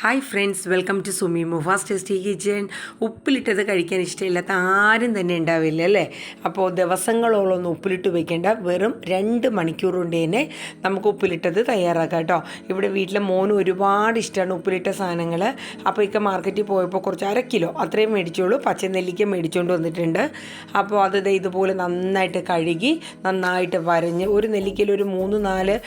Hi friends, welcome to Sumi Mufas tasty kitchen. ഉപ്പിലിട്ടത് കഴിക്കാൻ ഇഷ്ടമില്ലാത്ത ആരും തന്നെ ഉണ്ടാവില്ല അല്ലേ? അപ്പോൾ ദിവസങ്ങളോളൊന്നും ഉപ്പിലിട്ട് വെക്കേണ്ട, വെറും 2 മണിക്കൂർ കൊണ്ട് തന്നെ നമുക്ക് ഉപ്പിലിട്ടത് തയ്യാറാക്കാം കേട്ടോ. ഇവിടെ വീട്ടിലെ മോന് ഒരുപാട് ഇഷ്ടമാണ് ഉപ്പിലിട്ട സാധനങ്ങൾ. അപ്പോൾ ഇക്ക മാർക്കറ്റിൽ പോയപ്പോൾ കുറച്ച് 1/2 കിലോ അത്രയും മേടിച്ചോളൂ, പച്ചനെല്ലിക്ക മേടിച്ചുകൊണ്ട് വന്നിട്ടുണ്ട്. അപ്പോൾ അത് ഇതുപോലെ നന്നായിട്ട് കഴുകി നന്നായിട്ട് വരഞ്ഞ്, ഒരു നെല്ലിക്കയിൽ ഒരു 3-4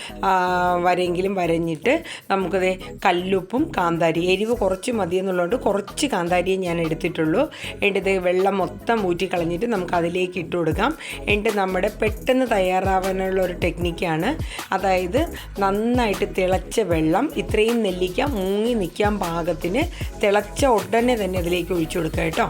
വരെയെങ്കിലും വരഞ്ഞിട്ട് നമുക്കത് കല്ലുപ്പും കാന്താരി, എരിവ് കുറച്ച് മതി എന്നുള്ളതുകൊണ്ട് കുറച്ച് കാന്താരിയെ ഞാൻ എടുത്തിട്ടുള്ളൂ. എന്നിട്ട് വെള്ളം മൊത്തം ഊറ്റി കളഞ്ഞിട്ട് നമുക്ക് അതിലേക്ക് ഇട്ട് കൊടുക്കാം. എന്നിട്ട് നമ്മുടെ പെട്ടെന്ന് തയ്യാറാവാനുള്ള ഒരു ടെക്നിക്കാണ്. അതായത് നന്നായിട്ട് തിളച്ച വെള്ളം, ഇത്രയും നെല്ലിക്ക മുങ്ങി നിൽക്കാൻ പാകത്തിന് തിളച്ച ഉടനെ തന്നെ അതിലേക്ക് ഒഴിച്ചു കൊടുക്കുക കേട്ടോ.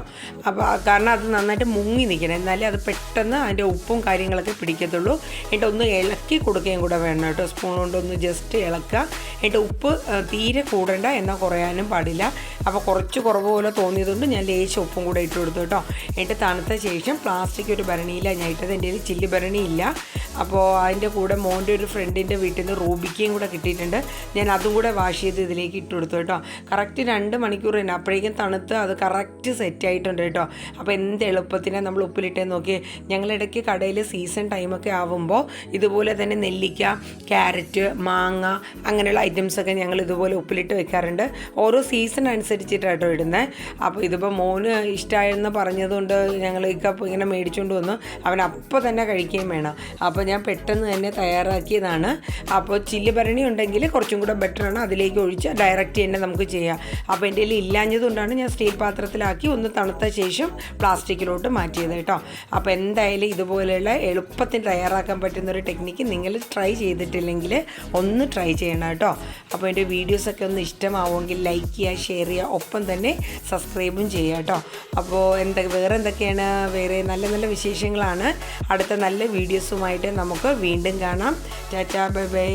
അപ്പോൾ കാരണം അത് നന്നായിട്ട് മുങ്ങി നിൽക്കണം, എന്നാലേ അത് പെട്ടെന്ന് അതിൻ്റെ ഉപ്പും കാര്യങ്ങളൊക്കെ പിടിക്കത്തുള്ളൂ. എന്നിട്ട് ഒന്ന് ഇളക്കി കൊടുക്കുകയും കൂടെ വേണം കേട്ടോ. സ്പൂൺ കൊണ്ടൊന്ന് ജസ്റ്റ് ഇളക്കുക. എന്നിട്ട് ഉപ്പ് തീരെ കൂടേണ്ട, എന്നാൽ കുറയാനും പാടില്ല. അപ്പോൾ കുറച്ച് കുറവ് പോലെ തോന്നിയതുകൊണ്ട് ഞാൻ ലേശം ഉപ്പും കൂടെ ഇട്ട് കൊടുത്തു കേട്ടോ. എന്നിട്ട് തണുത്ത ശേഷം പ്ലാസ്റ്റിക് ഒരു ഭരണിയിലാണ് ഞാൻ ഇട്ടത്. എൻ്റെ കയ്യിൽ ചില്ല് ഭരണി ഇല്ല. അപ്പോൾ അതിൻ്റെ കൂടെ മോൻ്റെ ഒരു ഫ്രണ്ടിൻ്റെ വീട്ടിൽ നിന്ന് റൂബിക്കയും കൂടെ കിട്ടിയിട്ടുണ്ട്. ഞാൻ അതും കൂടെ വാഷ് ചെയ്ത് ഇതിലേക്ക് ഇട്ട് കൊടുത്തു കേട്ടോ. കറക്റ്റ് 2 മണിക്കൂർ തന്നെ, അപ്പോഴേക്കും തണുത്ത് അത് കറക്റ്റ് സെറ്റായിട്ടുണ്ട് കേട്ടോ. അപ്പോൾ എന്ത് എളുപ്പത്തിനാണ് നമ്മൾ ഉപ്പിലിട്ടേന്ന് നോക്കി. ഞങ്ങളിടയ്ക്ക് കടയിൽ സീസൺ ടൈമൊക്കെ ആവുമ്പോൾ ഇതുപോലെ തന്നെ നെല്ലിക്ക, ക്യാരറ്റ്, മാങ്ങ അങ്ങനെയുള്ള ഐറ്റംസൊക്കെ ഞങ്ങൾ ഇതുപോലെ ഉപ്പിലിട്ട് വെക്കാറുണ്ട്. ഓരോ സീസൺ അനുസരിച്ചിട്ടാട്ടോ ഇടുന്നത്. അപ്പോൾ ഇതിപ്പോൾ മോന് ഇഷ്ടമായെന്ന് പറഞ്ഞതുകൊണ്ട് ഞങ്ങൾ ഇങ്ങനെ മേടിച്ചുകൊണ്ട് വന്നു. അവൻ അപ്പോൾ തന്നെ കഴിക്കുകയും വേണം. അപ്പോൾ ഞാൻ പെട്ടെന്ന് തന്നെ തയ്യാറാക്കിയതാണ്. അപ്പോൾ ചില്ല് ഭരണി ഉണ്ടെങ്കിൽ കുറച്ചും കൂടെ ബെറ്ററാണ്, അതിലേക്ക് ഒഴിച്ച് ഡയറക്റ്റ് തന്നെ നമുക്ക് ചെയ്യാം. അപ്പോൾ എൻ്റെ കയ്യിൽ ഇല്ലാഞ്ഞതുകൊണ്ടാണ് ഞാൻ സ്റ്റീൽ പാത്രത്തിലാക്കി ഒന്ന് തണുത്ത ശേഷം പ്ലാസ്റ്റിക്കിലോട്ട് മാറ്റിയത് കേട്ടോ. അപ്പോൾ എന്തായാലും ഇതുപോലെയുള്ള എളുപ്പത്തിൽ തയ്യാറാക്കാൻ പറ്റുന്നൊരു ടെക്നിക്ക് നിങ്ങൾ ട്രൈ ചെയ്തിട്ടില്ലെങ്കിൽ ഒന്ന് ട്രൈ ചെയ്യണം കേട്ടോ. അപ്പോൾ എൻ്റെ വീഡിയോസൊക്കെ ഒന്ന് ഇഷ്ടമാവുമെങ്കിൽ ലൈക്ക് ചെയ്യുക, ഷെയർ ചെയ്യുക, ഒപ്പം തന്നെ സബ്സ്ക്രൈബും ചെയ്യുക കേട്ടോ. അപ്പോൾ വേറെ എന്തൊക്കെയാണ്, വേറെ നല്ല നല്ല വിശേഷങ്ങളാണ്. അടുത്ത നല്ല വീഡിയോസുമായിട്ട് നമുക്ക് വീണ്ടും കാണാം. Tata, bye bye.